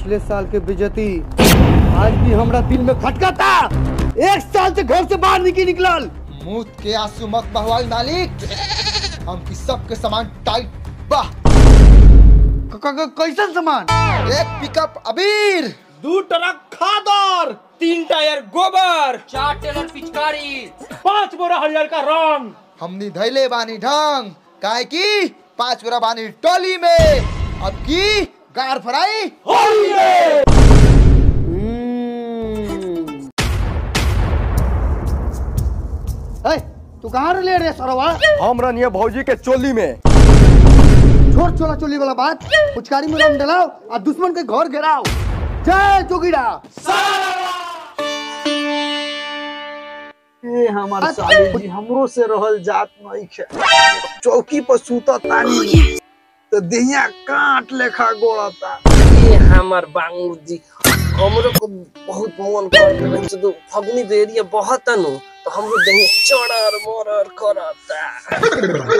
पिछले साल के बेइज्जती आज भी हमरा दिल में खटका था। 1 साल से घर से बाहर निकलल। मुंह के आंसू मत बहवाई मालिक, हम की सब के सामान टाइट बा। कैसन सामान? 1 पिकअप अबीर, 2 ट्रक खादर, 3 टायर गोबर, 4 टेलर पिचकारी, 5 बोरा हरियर का रंग। हमनी धैले बानी ढंग, काहे की 5 बोरा बानी टोली में। अब की गार फराई होली है। तू कहाँ ले रे सरवा? हम रनिया भौजी के चोली में। छोड़ चोला चोली वाला बात, पुचकारी में रंग डलाओ और दुश्मन के घर घेराओ। जय जोगीरा। ए हमार साली जी हमरो से रहल जात नहीं खे। चौकी पर सूता तानी तो देहिया काट लेखा गोड़ता। ये हमार बांगुर जी हमरो को बहुत मन कर रहे हैं। तो फगुनी देरिया बहुत अनु तो हमरो देहिया चढ़र मोरर करता।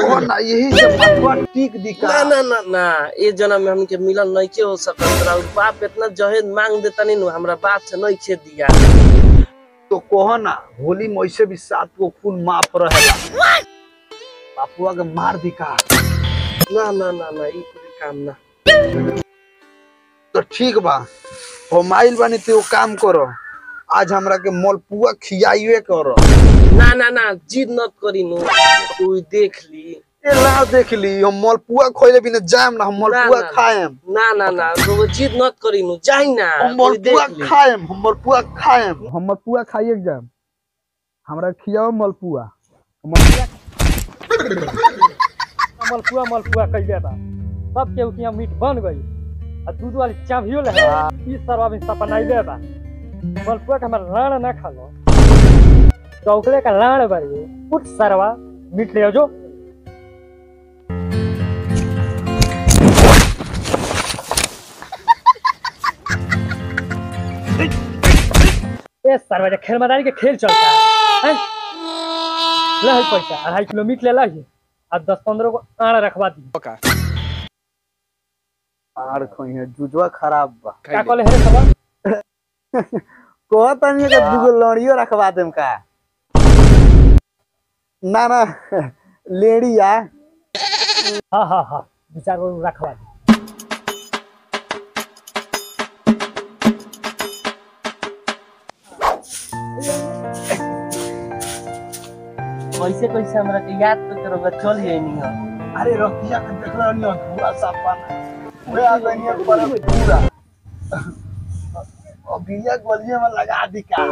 ओ ना यही से मतवा टिक दिका। ना ना ना ना ए जन्म में हमके मिलन नहीं के हो सकत। और बाप इतना जहेज मांग देता नहीं नु हमरा बाप से नहीं खे दिया। तो कहो ना होली में ऐसे भी 7 को खून माफ रहेला। बापुआ के मार दिका। ना ना ना ना ई कोई काम ना। तो ठीक बा हम आइल बानी तो काम करो, आज हमरा के मलपुआ खियाइए करो। ना ना ना जिद मत करी नु, तू देख ली। ए ला देख ली हम मलपुआ खोइले बिना जाम ना, हम मलपुआ खाएम। ना ना ना तो जिद मत करी नु, जाई ना हम मलपुआ खाएम, हम मलपुआ खाएम, हम मलपुआ खाइए के जाम। हमरा खियाओ मलपुआ। मलपुआ मलपुआ कइले बा सब के उतिया मीट बन गई आ दूध वाली चाभियो ले ई सरवा में सपनाइले बा। मलपुआ के हमर लाड़ ना खालो चौकले का लाड़ बारी उठ सरवा मीट ले जो। ए सरवा जे खेल मैदानी के खेल चलता है ले पैसा 2.5 किलो मीट ले ला और 10-15 को आड़ रखवा दी। आड़ खोइए जुजवा खराब बा। का कहले हे सब कहत नहीं के दुगो लड़ियो रखवा देम का। ना ना लेड़िया। हां हां हां 2-4 को रखवा दी। कैसे कैसे हमरा के याद तो करोगा चल ही नहीं है। अरे रतिया के देखला नहीं पूरा सापाना वे आ गई पर पूरा और बिया गलिए में लगा दी का।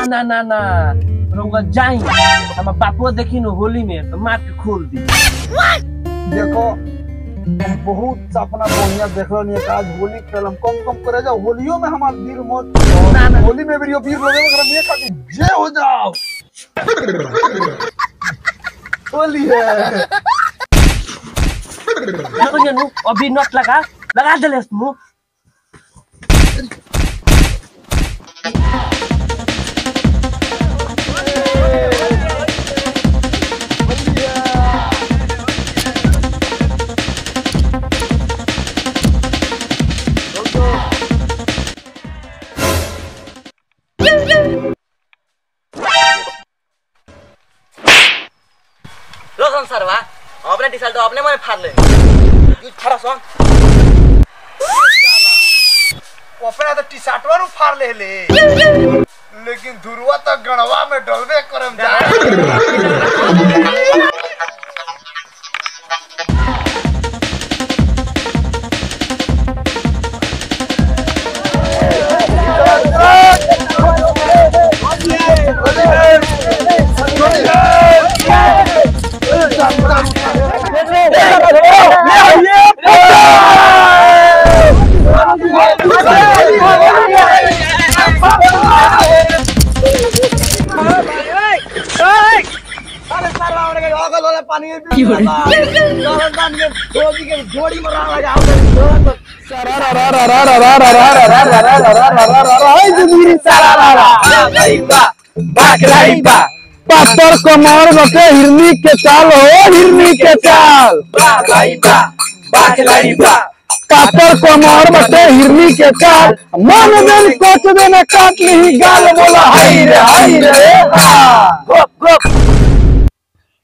ना ना ना रोगा जाई हम बापू देखी न होली में तो मार के खोल दी। देखो बहुत सपना बढ़िया देखलो नहीं आज होली खेलम कम करे जा होलियो में हमार दिल मत ना ना होली में वीडियो वीर लोगे अगर ये खाती जे हो जाओ होली है। अभी नट लगा दे ले मुंह। रोशन सरवा अपने टी-शर्ट तो अपने में फाड़ ले ये खरा सो अपना तो टी-शर्टवा नु फाड़ ले लेकिन धुरवा तो गणवा में डलबे करम जा। पातर कमर बटे हिरनी के चाल हो हिरनी के चाल पातर कमर बटे हिरनी के काल मन में कोच देने काट ली गाल बोला हाय रे गोप गोप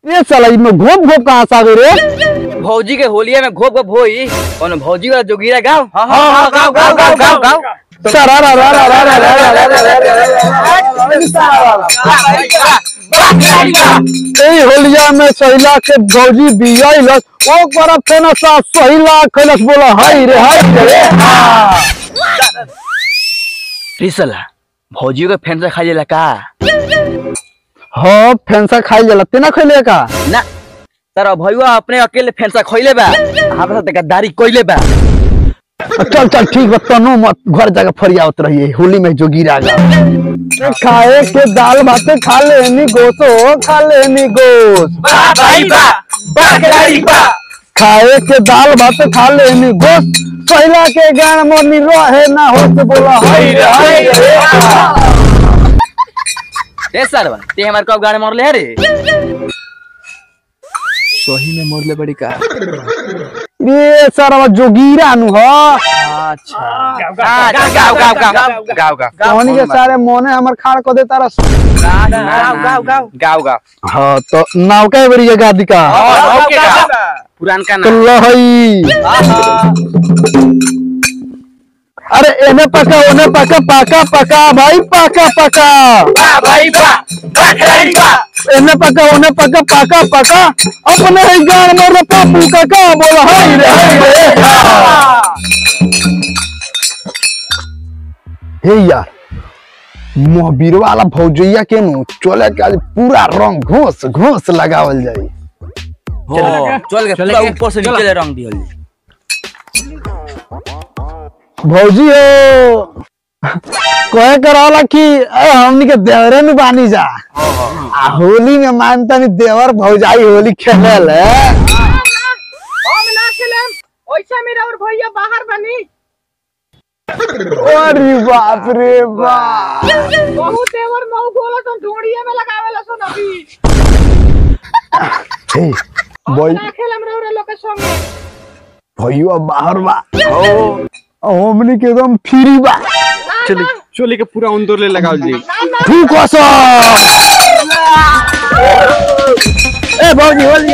ये साला इनमें घोप घोप कहाँ से आ गई रे भौजी के होलिया में घोप घोप होई कौन भौजी वाला जोगीरा गाँव हाँ गाँव गाँव गाँव गाँव गाँव होलिया में सहिला के भौजी बियाइलस ओ पर फेना सा सहिला खैलस बोला हाय रे रिसला भौजी के फेंसा खा जाला का हाँ फेंसा खाई जाला तेना खैले का ना तारा भैया अपने अकेले फेंसा खइले बा हमरा साथ गद्दारी कइले बा चल चल ठीक बा तनो मत घर जाके फरियावत रहिए होली में जोगीरा गा खाए के दाल भात खा लेनी गोसो खा लेनी गोस खाए के दाल भात खा लेनी गोस पहला के गान मोनी रहे ना हो से बोला हाय रे ए सरवा ते हमार कब गाड़ी मारले है रे सही में मोरले बड़ी का रे सरवा जोगीरा नु हो अच्छा गाँव कहानी के सारे मोने हमर खाड़ को दे तारा गाँव हां तो नाव के बड़ी जगह दिका पुरान का तो लहई अरे एने पका ओने पका पका पका भाई पका पका एने पका ओने पका पका पका अपने ही गान में रे पापू काका बोल हाय रे हे यार मोहबीर वाला भौजैया के नु चले के आज पूरा रंग घोस घोस लगावल जाई चल के पूरा ऊपर से नीचे रंग दिहल भौजी हो कहे कराला कि हमनी के देवरे में बानी जा होली में मानता नहीं देवर भौजाई होली खेले ले हम ना खेलेम ओइसा मेरा और भैया बाहर बनी अरे बाप रे बाप बहुत देवर मऊ गोला तो ढोड़िए में लगावेला सो नबी हे बोल ना खेलेम रे लोग के संगे भैया बाहर बा हमनी के एकदम फ्री बा चली चोली के पूरा अंदर ले लगाओ जी ठीक हो सो ए भौजी होली